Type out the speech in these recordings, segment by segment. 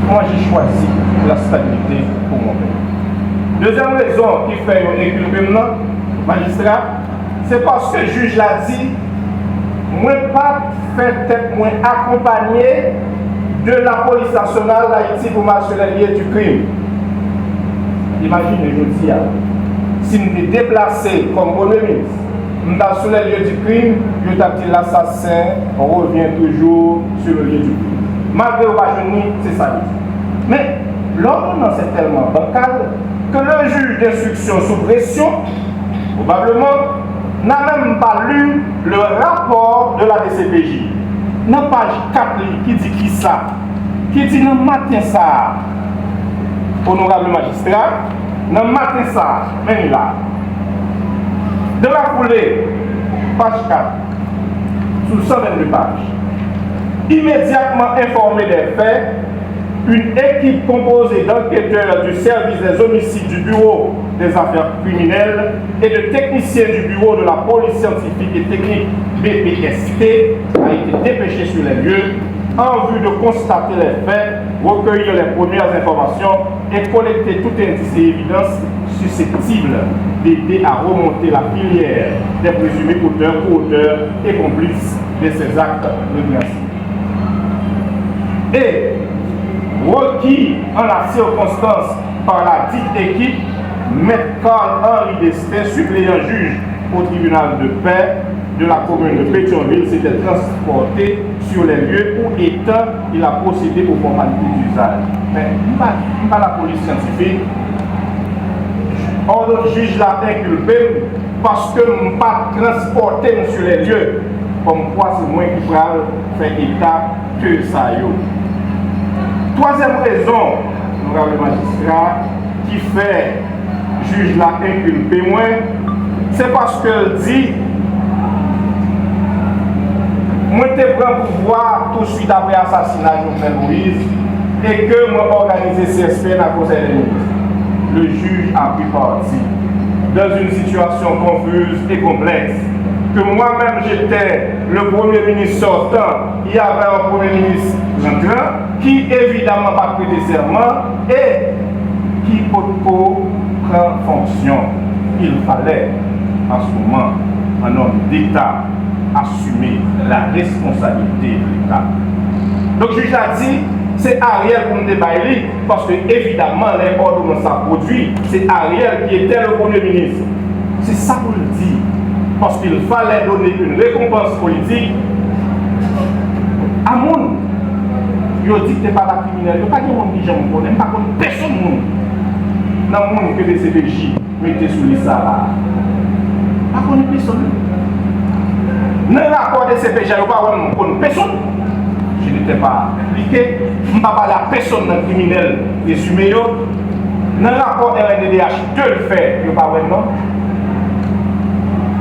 moi j'ai choisi la stabilité pour mon pays. Deuxième raison qui fait inculper maintenant, magistrat, c'est parce que le juge l'a dit, moi pas fait tête moins accompagné de la police nationale d'Haïti pour marcher les lieux du crime. Imaginez, je dis, si nous étions déplacés comme premier ministre, nous sommes sur les lieux du crime, je dit l'assassin revient toujours sur le lieu du crime. Malgré aujourd'hui, c'est ça. Mais l'ordonnance est tellement bancale que le juge d'instruction sous pression, probablement, n'a même pas lu le rapport de la DCPJ. Dans la page 4, qui dit qui ça? Qui dit dans le matin ça, honorable magistrat, dans le matin ça, même là. De la foulée, page 4, sous 122 pages, immédiatement informé des faits, une équipe composée d'enquêteurs du service des homicides du bureau des affaires criminelles et de techniciens du bureau de la police scientifique et technique BPST a été dépêchée sur les lieux en vue de constater les faits, recueillir les premières informations et collecter tout indice et évidence susceptible d'aider à remonter la filière des présumés auteurs, co-auteurs et complices de ces actes répréhensibles. Et requis en la circonstance par la dite équipe, M. Carl-Henri Destin, suppléant juge au tribunal de paix de la commune de Pétionville, s'était transporté sur les lieux où étant il a procédé aux formalités d'usage. Mais pas la police scientifique. Or, le juge l'a inculpé parce que je n'ai pas transporté sur les lieux. Comme quoi, c'est moi qui fait état que ça y est. Troisième raison, le magistrat, qui fait juge l'a inculpé moins, c'est parce qu'elle dit moi je prends pouvoir tout de suite après l'assassinat de Jovenel Moïse et que moi organisé CSP dans le conseil des ministres. Le juge a pris parti dans une situation confuse et complexe. Que moi-même j'étais le premier ministre sortant, il y avait un premier ministre entrant qui évidemment pas prêté serment et qui prend fonction. Il fallait en ce moment un homme d'État assumer la responsabilité de l'État. Donc le juge a dit, c'est Ariel pour nous débailler parce que évidemment les ordonnances ça produit, c'est Ariel qui était le premier ministre. C'est ça qu'on le dit. Parce qu'il fallait donner une récompense politique à moun. Yo dit que pas la criminelle, yo pas de monde qui j'aime connaît, pas connaît personne moun. Dans le monde que les CPJ mettez sous les là. Pas connaît personne. Dans le rapport des CPJ, yo pas connaît personne. Je n'étais pas impliqué, je ne pas parler à personne dans le criminel résumé. Dans le rapport RNDDH, de le faire, je ne pas vraiment.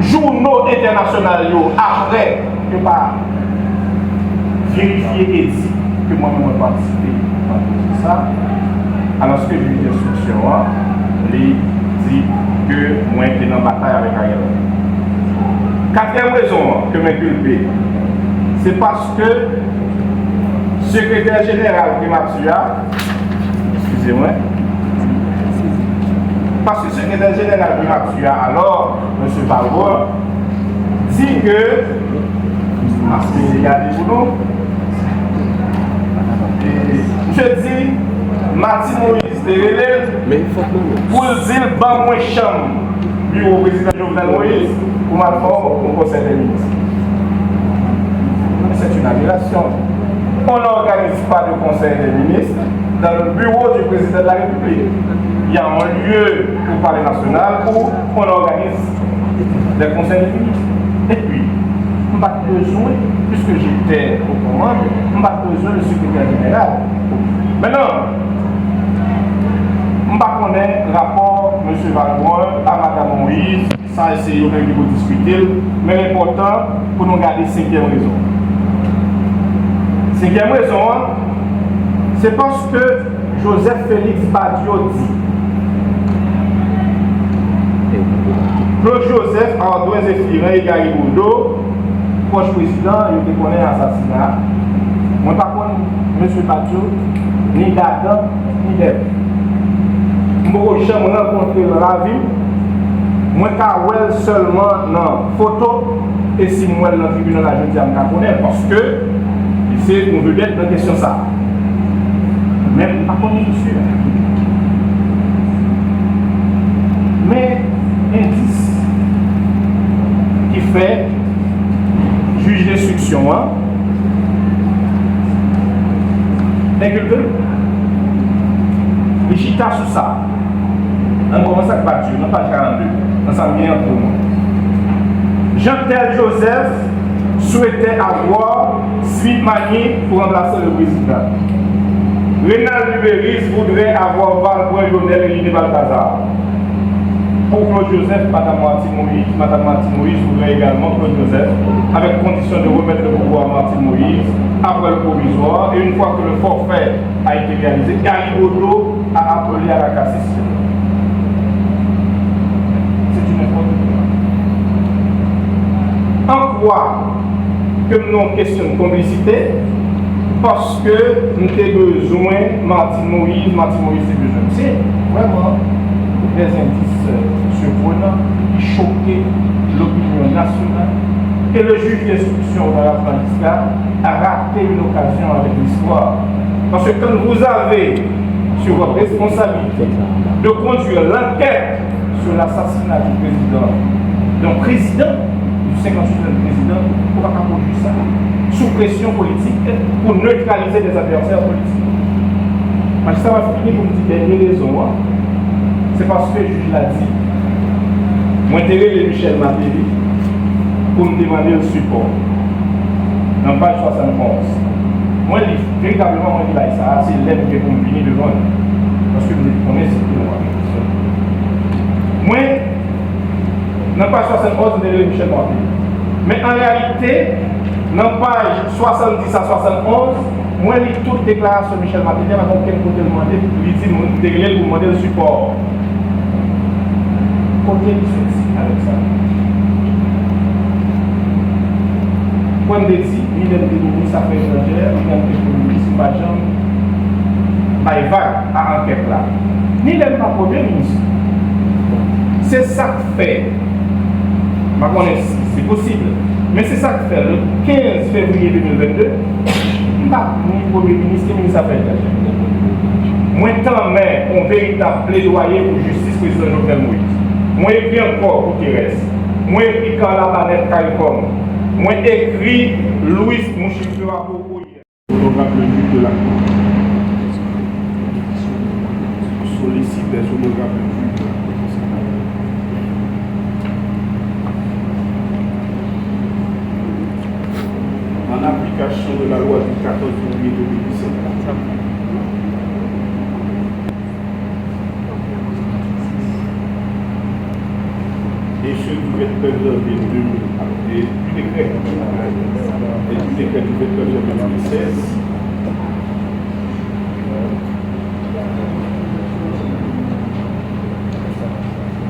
Journaux internationaux, après, je ne pas vérifier et dire que moi-même j'ai participé à tout ça. Alors que j'ai eu l'instruction, il dit que moi j'étais dans la bataille avec Ariel. Quatrième raison que m'inculpe, c'est parce que le secrétaire général Primatua, excusez-moi, parce que le secrétaire général Primatua, alors, M. Balboa, dit que, regardez pour nous, je dis, Martin Moïse de Relève, pour dire, ban moins chambre, bureau président Jovenel Moïse, pour ma forme au conseil des ministres. C'est une aberration. On n'organise pas de conseil des ministres dans le bureau du président de la République. Il y a un lieu au Palais national où on organise des conseils des ministres. Et puis, on n'a pas besoin, puisque j'étais au commande, on n'a pas besoin du secrétaire général. Maintenant, on ne connaît le rapport M. Valboin à Mme Moïse, ça c'est ce que vous discuter, mais l'important pour nous garder cinquième raison. Cinquième raison, c'est parce que Joseph Félix Badiou dit Claude Joseph, Ardouin Zéphirin et Gary Bourdeau, proche président, il connaît l'assassinat. Moi, par contre, M. Badiou, ni d'Adam, ni d'Ève. Moi, je me rencontré dans la vie, moi, je seulement dans la photo, et si moi, dans le tribunal, je dis à me connaître, parce que c'est une vedette dans la question ça. Même pas connu dessus. Mais, indice qui fait juge d'instruction, inculpé, les chita sous ça. On commence à battre, dans page 42, dans sa bien entre nous. Jean-Tel Joseph souhaitait avoir Smith Magny pour remplacer le président. Rénal Lubéris voudrait avoir Valbrun Lionel et Liné Balthazar. Pour Claude Joseph, Madame Martine Moïse voudrait également Claude Joseph, avec condition de remettre le pouvoir à Martine Moïse après le provisoire, et une fois que le forfait a été réalisé, Caliboto a appelé à la cassation. C'est une information. En quoi que nous avons question de complicité? Parce que nous avons besoin de Martine Moïse c'est besoin. C'est vraiment des indices surprenants qui choquaient l'opinion nationale. Et le juge d'instruction de la magistrat a raté une occasion avec l'histoire. Parce que quand vous avez sur votre responsabilité de conduire l'enquête sur l'assassinat du président, d'un président, du 58e président, on va pas conduire ça sous pression politique pour neutraliser des adversaires politiques. Le magistrat va finir pour me dire dernière raison. C'est parce que le juge l'a dit. Moi, je suis Michel Matéli pour me demander le support. Dans page 71. Moi, véritablement, moi, je dis ça, c'est l'aide que vous venez devant nous. Parce que vous connaissez ce que nous moi, dans page 71, je suis Michel Matéli. Mais en réalité, dans page 70 à 71, moi, je lis toute déclaration de Michel Matéli, mais donc, quel côté demander, il dit pour demander le support. Côté du avec ça. Comme dit, il est le ministre Affaires étrangères, il est le ministre Bajan, il va à l'enquête là. Ni n'est pas Premier ministre. C'est ça que fait. C'est possible. Mais c'est ça que fait le 15 février 2022. Pas ni Premier ministre, ni ministre Affaires étrangères. Moi, tant mais un véritable plaidoyer pour justice président Jovenel Moïse. Moi, écrit encore pour qu'il reste. Moi, écrit quand la planète Calicom. Moi, écrit Louis Mouchifura pour hier. Photographe le but de la cour. Sollicite des photographes le but de la cour. En application de la loi du 14 juillet 2017. Et ce qui va être préservé et du décret du 29 janvier 2016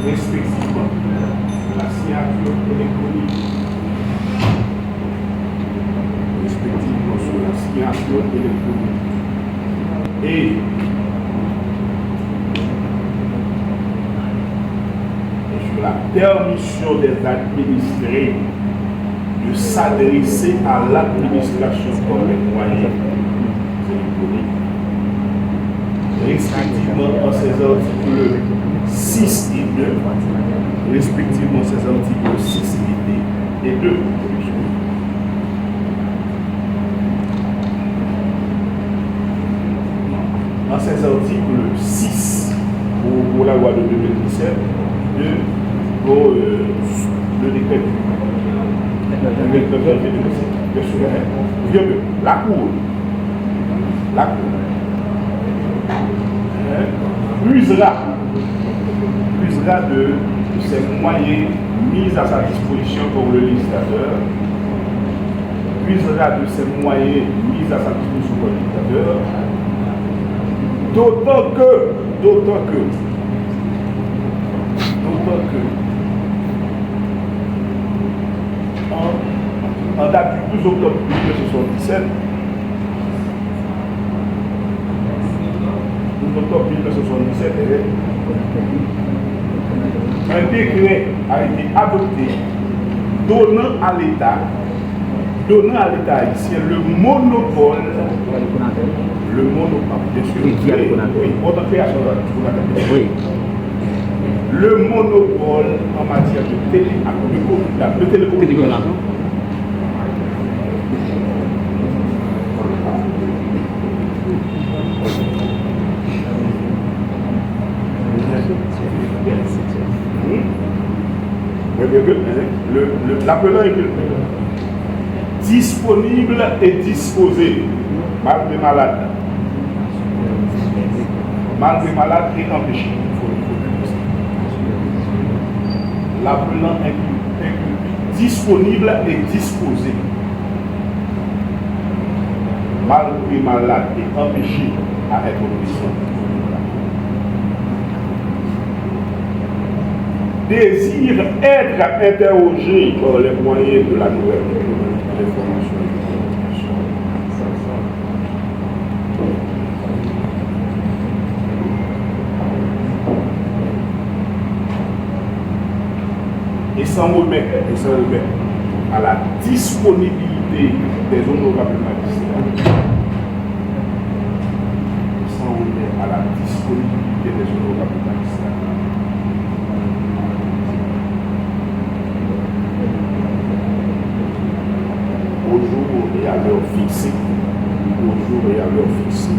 respectivement la signature électronique sur la signature électronique et la permission des administrés de s'adresser à l'administration comme les moyens électroniques, respectivement en ces articles 6 et 2, respectivement ces articles 6 et 2. Dans ces articles 6 pour la loi de 2017, pour le décret du 29 janvier 2017. La Cour usera de ces moyens mis à sa disposition pour le législateur, usera de ces moyens mis à sa disposition pour le législateur, d'autant que en date du 12 octobre 1977, octobre 1977, un décret a été adopté donnant à l'État haïtien le monopole, bien sûr, le monopole en matière de télécommunication. L'appelant est disponible et disposé, malgré malade. Malgré malade et empêché. L'appelant est disponible et disposé, malgré malade et empêché à être obéissant. Désire être interrogé par les moyens de la nouvelle information. Et s'en remet à la disponibilité des honorables magistrats. S'en remet à la disponibilité des honorables magistrats. Au jour et à l'heure fixée. Au jour et à l'heure fixée.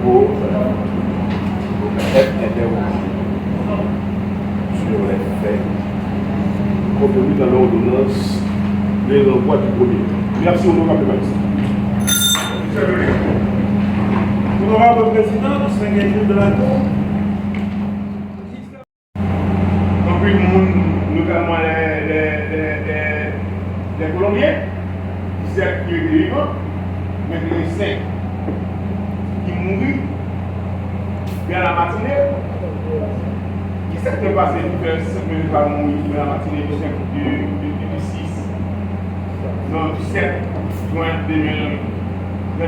Pour être interrogé sur les faits contenus dans l'ordonnance des renvois du premier. Merci, honorable magistrat. Honorable président, distingué juge de la Cour. Compris le monde, notamment les Colombiens, qui certes qui est vivant, mais les 5 qui mourent bien la matinée. Qui s'est passé du 5 minutes à mourir dans la matinée du 6, non, du 7 juin 2021,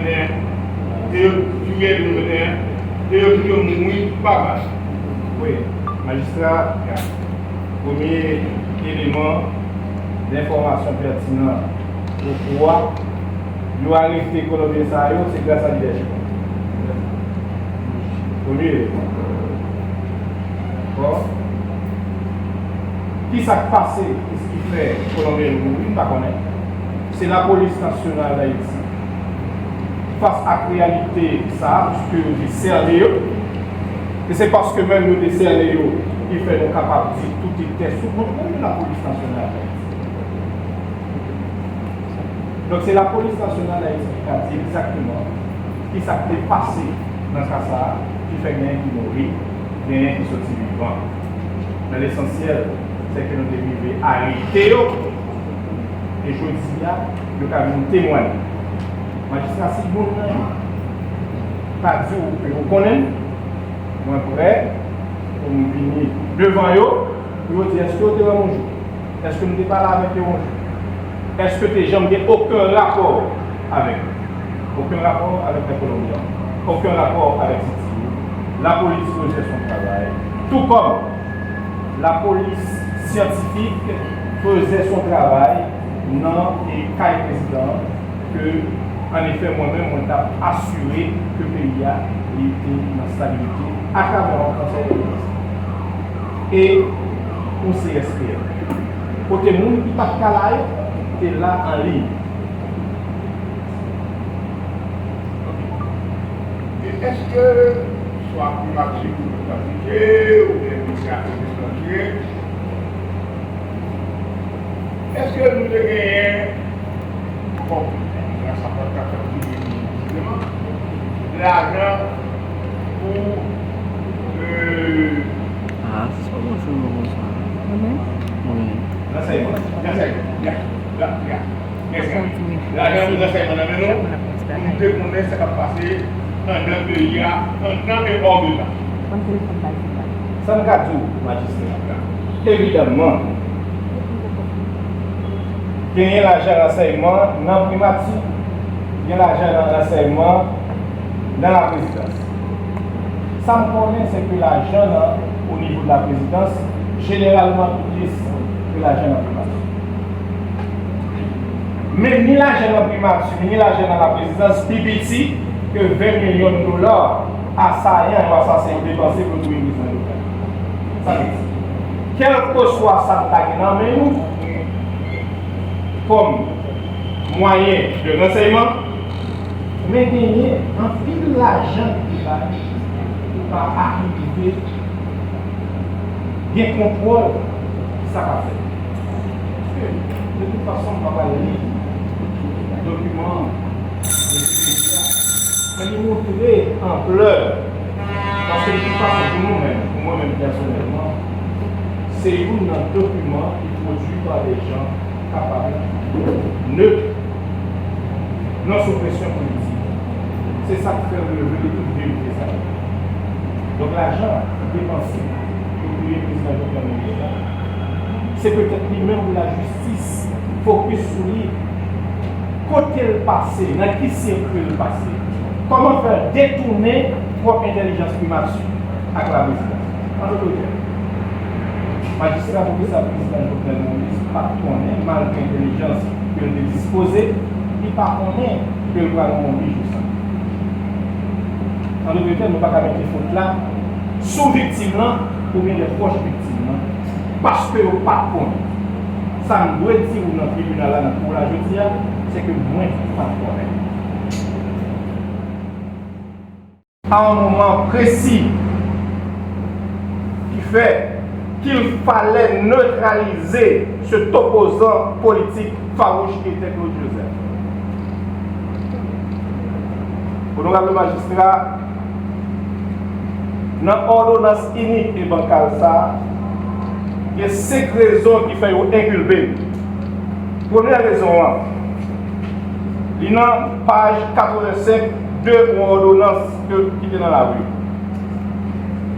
et juillet 2021, et qui ont mouru pas mal. Oui, magistrat, premier élément d'information pertinente pour pouvoir nous arrêter Colombien Sayo, c'est grâce à l'IDH. Premier élément. Qui s'est passé, qu'est-ce qui fait Colombien mourir, on ne connaît. C'est la police nationale d'Haïti. Face à la réalité, ça, puisque nous décernons, et c'est parce que même nous décernons, qui fait nous capables de dire tout était sous contrôle de la police nationale d'Haïti. Donc c'est la police nationale d'Haïti qui a dit exactement qui s'est passé dans ce cas qui fait rien qui mourit. Rien qui sont vivants. Mais l'essentiel, c'est que nous devons arrêter et je dis là, nous avons témoigné. Magistrat, si vous pas dit que vous connaissez, moi prêt, pour nous venir devant eux, pour dire est-ce que vous êtes là mon jour? Est-ce que nous n'êtes pas là avec eux mon jour? Est-ce que tes gens n'ont aucun rapport avec eux? Aucun rapport avec les Colombiens, aucun rapport avec Titi. La police faisait son travail, tout comme la police scientifique faisait son travail dans les cas président que, en effet, moi-même, on a assuré que le pays a été dans la stabilité à travers le Conseil de ministres. Et on s'est respecté. Côté monde qui n'a pas de calaille, est là en ligne. Est-ce que soit climatique ou climatique, ou bien initiative étrangère, est-ce que nous devons gagner, bon, grâce à votre l'argent pour c'est pas bon, je me ça. là, c'est bon. L'argent nous enseigne, nous devons connaître ce qui a passé dans le pays, en temps et hors de temps. Ça me garde magistrat. Évidemment, gagner l'argent renseignement non primatique, il y a l'argent dans l'enseignement, dans la présidence. Ça me connaît, c'est que l'argent au niveau de la présidence, généralement plus que l'argent dans la primature. Mais ni l'argent dans la primature, ni l'argent dans la présidence, plus petit que 20 millions de dollars assaillants ou assassins dépensés pour nous besoin de ça veut dire, quel que soit ça qui nous, comme moyen de renseignement, mais gagner un pile l'argent qui va arriver, bien contrôle, ça va faire. Parce que de toute façon, on va pas lire les documents, mais ils montrer en pleurs. Parce que de toute façon, pour nous-mêmes, pour moi-même personnellement, c'est un document qui est produit par des gens capables, neutres, non sous pression politique. C'est ça qui fait lever toute vérité. Donc l'argent dépensé pour payer le président de l'État, c'est peut-être lui-même de la justice, focus sur lui. Côté le passé, dans qui circule le passé, comment faire détourner propre intelligence primature avec la présidence. En d'autres termes, magistrat pour ça, président Jovenel Moïse, pas connaît, malgré l'intelligence qu'il est disposé, il ne connaît que le gouvernement Moïse juste. En d'autres termes, nous ne pouvons pas mettre les fautes là, sous victime là, ou bien les proches victimes là, parce que nous ne pas connaît. Ça nous doit dire dans le tribunal là, pour la justice, c'est que moins pas connaît. À un moment précis qui fait qu'il fallait neutraliser cet opposant politique farouche qui était Claude Joseph. Honorable magistrat, dans l'ordonnance unique et bancale, il y a 5 raisons qui font inculper. Première raison, il y a page 85 de l'ordonnance qui est dans la rue.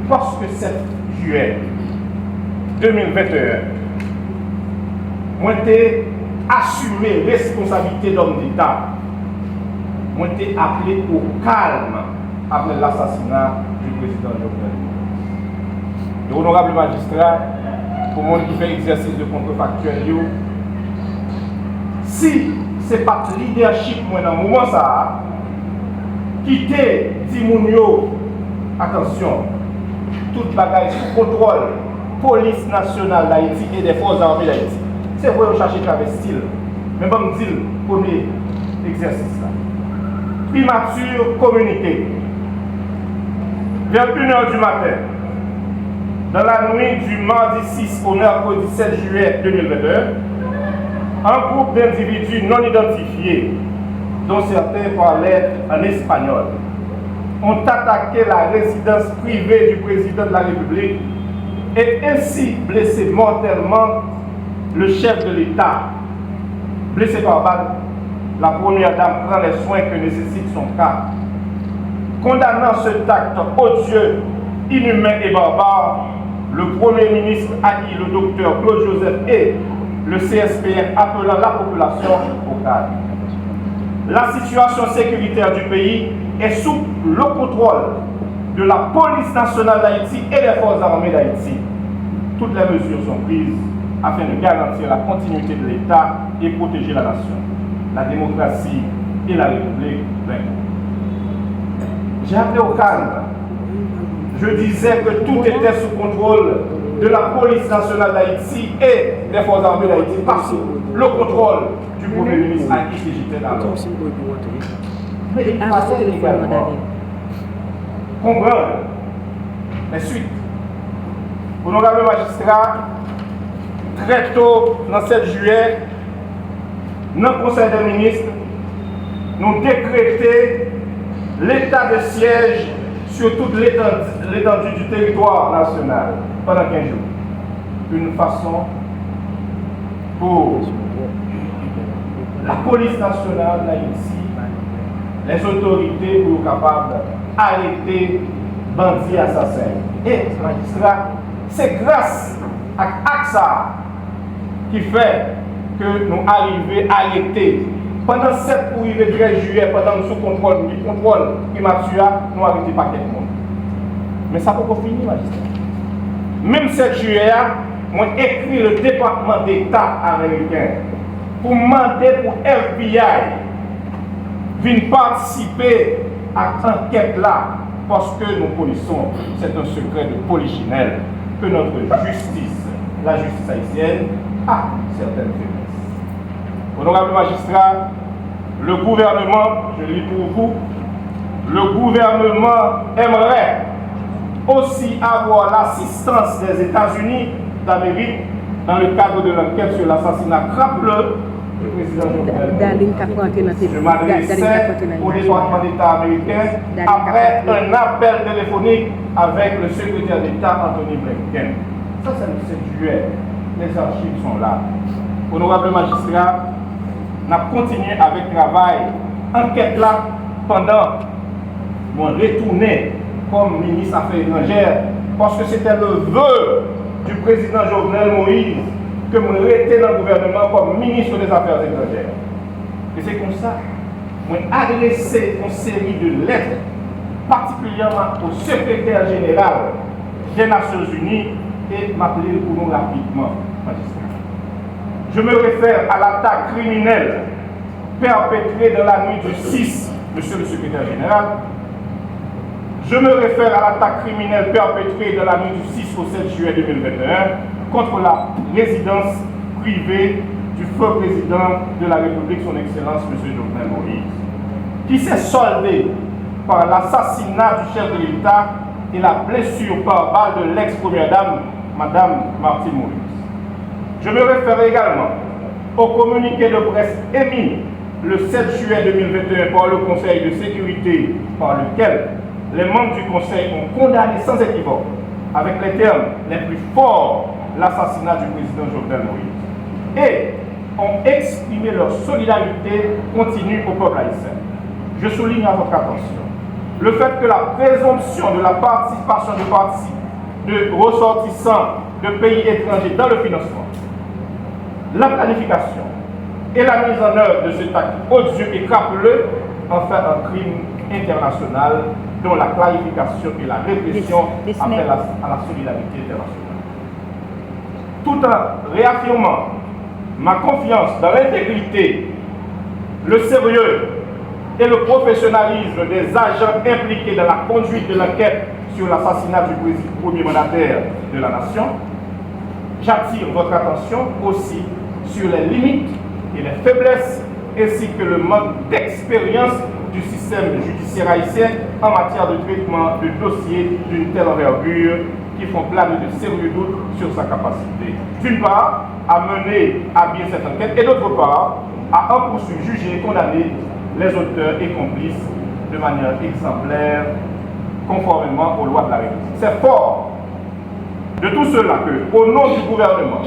Parce que 7 juillet 2021, moi j'ai assumé responsabilité d'homme d'État. Moi j'ai appelé au calme après l'assassinat du président Jovenel Moïse. L'honorable magistrat, pour moi qui fait exercice de contrefactuel, si ce n'est pas le leadership moi dans le moment ça, quitter Timounio, attention, toute bagaille sous contrôle, police nationale d'Haïti et des forces armées d'Haïti. C'est vrai qu'on cherche travestir, mais bon, me dire le premier exercice là. Primature communiquée. Vers 1h du matin, dans la nuit du mardi 6 au mercredi 7 juillet 2021, un groupe d'individus non identifiés, dont certains parlaient en espagnol, ont attaqué la résidence privée du président de la République et ainsi blessé mortellement le chef de l'État. Blessé par balle, la première dame prend les soins que nécessite son cas. Condamnant cet acte odieux, inhumain et barbare, le Premier ministre haït le docteur Claude Joseph et le CSPN appelant la population au calme. La situation sécuritaire du pays est sous le contrôle de la police nationale d'Haïti et des forces armées d'Haïti. Toutes les mesures sont prises afin de garantir la continuité de l'État et protéger la nation, la démocratie et la République. J'ai appelé au calme. Je disais que tout était sous contrôle de la police nationale d'Haïti et des forces armées d'Haïti parce que le contrôle du Premier ministre a été j'étais alors. Mais il fallait également comprendre les suites. Honorable magistrat, très tôt, dans le 7 juillet, dans le Conseil des ministres, nous décrétons l'état de siège sur toute l'étendue du territoire national pendant 15 jours. Une façon pour la police nationale d'Haïti, les autorités pour être capables d'arrêter bandits assassins. Et, magistrat, c'est grâce à ça qui fait que nous arrivons à arrêter Pendant 7 pour arriver 13 juillet, pendant nous sous contrôle primature, nous arrêtons pas quelqu'un. Mais ça peut pas finir, magistrat. Même 7 juillet, moi écrit le département d'État américain pour demander pour FBI de participer à l'enquête là, parce que nous connaissons, c'est un secret de polichinelle, que notre justice, la justice haïtienne, a certaines faiblesses. Honorable magistrat, le gouvernement, je lis pour vous, le gouvernement aimerait aussi avoir l'assistance des États-Unis d'Amérique dans le cadre de l'enquête sur l'assassinat crapuleux du président Jovenel. Je m'adressais au département d'État américain après un appel téléphonique avec le secrétaire d'État Anthony Blinken. Ça, c'est le 7 juillet. Les archives sont là. Honorable magistrat, on a continué avec le travail, enquête là, pendant mon retourné comme ministre Affaires étrangères, parce que c'était le vœu du président Jovenel Moïse que je restais dans le gouvernement comme ministre des Affaires étrangères. Et c'est comme ça que j'ai adressé une série de lettres, particulièrement au secrétaire général des Nations Unies, et m'appeler pour nous rapidement, magistrat. Je me réfère à l'attaque criminelle perpétrée dans la nuit du 6, monsieur le secrétaire général. Je me réfère à l'attaque criminelle perpétrée dans la nuit du 6 au 7 juillet 2021 contre la résidence privée du feu président de la République, son Excellence, M. Jovenel Moïse, qui s'est soldée par l'assassinat du chef de l'État et la blessure par balle de l'ex-première dame, Mme Martine Moïse. Je me réfère également au communiqué de presse émis le 7 juillet 2021 par le Conseil de sécurité, par lequel les membres du Conseil ont condamné sans équivoque, avec les termes les plus forts, l'assassinat du président Jovenel Moïse et ont exprimé leur solidarité continue au peuple haïtien. Je souligne à votre attention le fait que la présomption de la participation de ressortissants de pays étrangers dans le financement, la planification et la mise en œuvre de cet acte odieux et crapuleux en fait un crime international dont la clarification et la répression appellent à la solidarité internationale. Tout en réaffirmant ma confiance dans l'intégrité, le sérieux et le professionnalisme des agents impliqués dans la conduite de l'enquête sur l'assassinat du premier mandataire de la nation, j'attire votre attention aussi sur les limites et les faiblesses ainsi que le manque d'expérience du système judiciaire haïtien en matière de traitement de dossiers d'une telle envergure qui font planer de sérieux doutes sur sa capacité, d'une part, à mener à bien cette enquête et d'autre part, à en poursuivre, juger et condamner les auteurs et complices de manière exemplaire, conformément aux lois de la République. C'est fort de tout cela que, au nom du gouvernement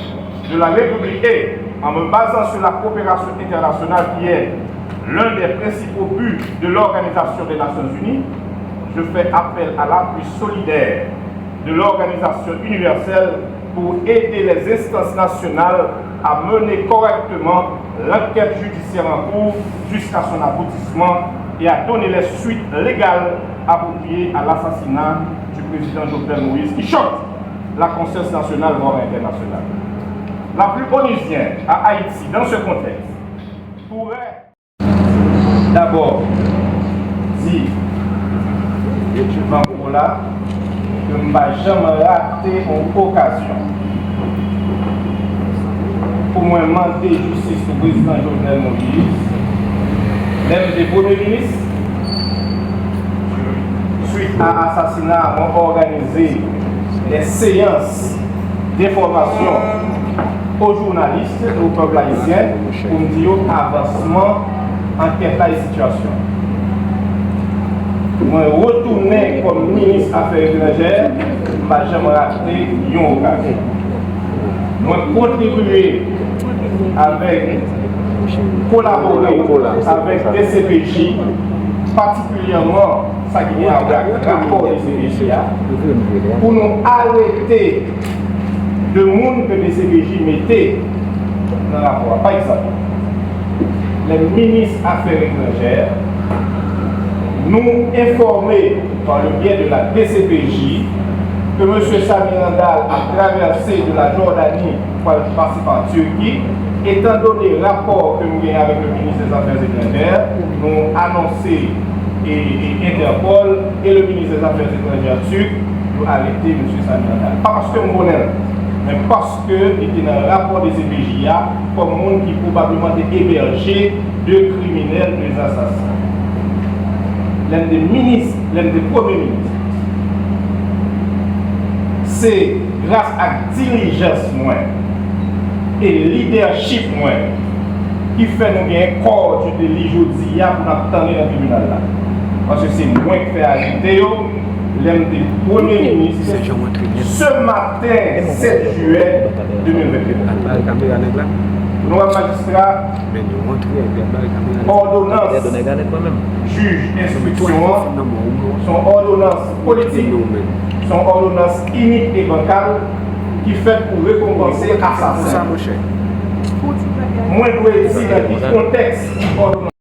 de la République et en me basant sur la coopération internationale qui est l'un des principaux buts de l'Organisation des Nations Unies, je fais appel à l'appui solidaire de l'Organisation universelle pour aider les instances nationales à mener correctement l'enquête judiciaire en cours jusqu'à son aboutissement et à donner les suites légales appropriées à l'assassinat du président Jovenel Moïse qui choque la conscience nationale voire internationale. La plus onusienne à Haïti dans ce contexte pourrait d'abord dire pour là que je ne vais jamais rater une occasion pour moi demander justice au président Jovenel Moïse, même des premiers ministres, suite à l'assassinat, avons organisé des séances d'information aux journalistes et au peuple haïtien pour me dire avancement en quelle situation. Moi, retourner comme ministre des Affaires étrangères, je ne vais jamais rater une occasion. Moi, contribuer avec, collaborer avec des CPJ, particulièrement ça qui est avec le rapport des CPJ, pour nous arrêter de monde que des CPJ mettaient dans le rapport. Par exemple, les ministres Affaires étrangères, nous informer par le biais de la DCPJ que M. Samir Randal a traversé de la Jordanie pour passer par Turquie. Étant donné le rapport que nous avons avec le ministre des Affaires étrangères, nous annoncer et Interpol et le ministre des Affaires étrangères turc nous arrêter M. Samir Randal. Pas parce que nous connaissons, mais parce qu'il était dans le rapport des CPJA comme monde qui probablement est hébergé de criminels, de assassins. L'un des ministres, l'un des premiers ministres, c'est grâce à diligence moins et leadership moins qui fait nous gagner un corps du délit aujourd'hui pour nous attendre dans le tribunal là. Parce que c'est moins qui fait agiter l'un des premiers ministres ce matin 7 juillet 2021. Nous avons magistrat, ordonnance, juge, instruction, son ordonnance politique, son ordonnance unique et bancale qui fait pour récompenser l'assassin. Moi, je dois dire dans le contexte ordonnance.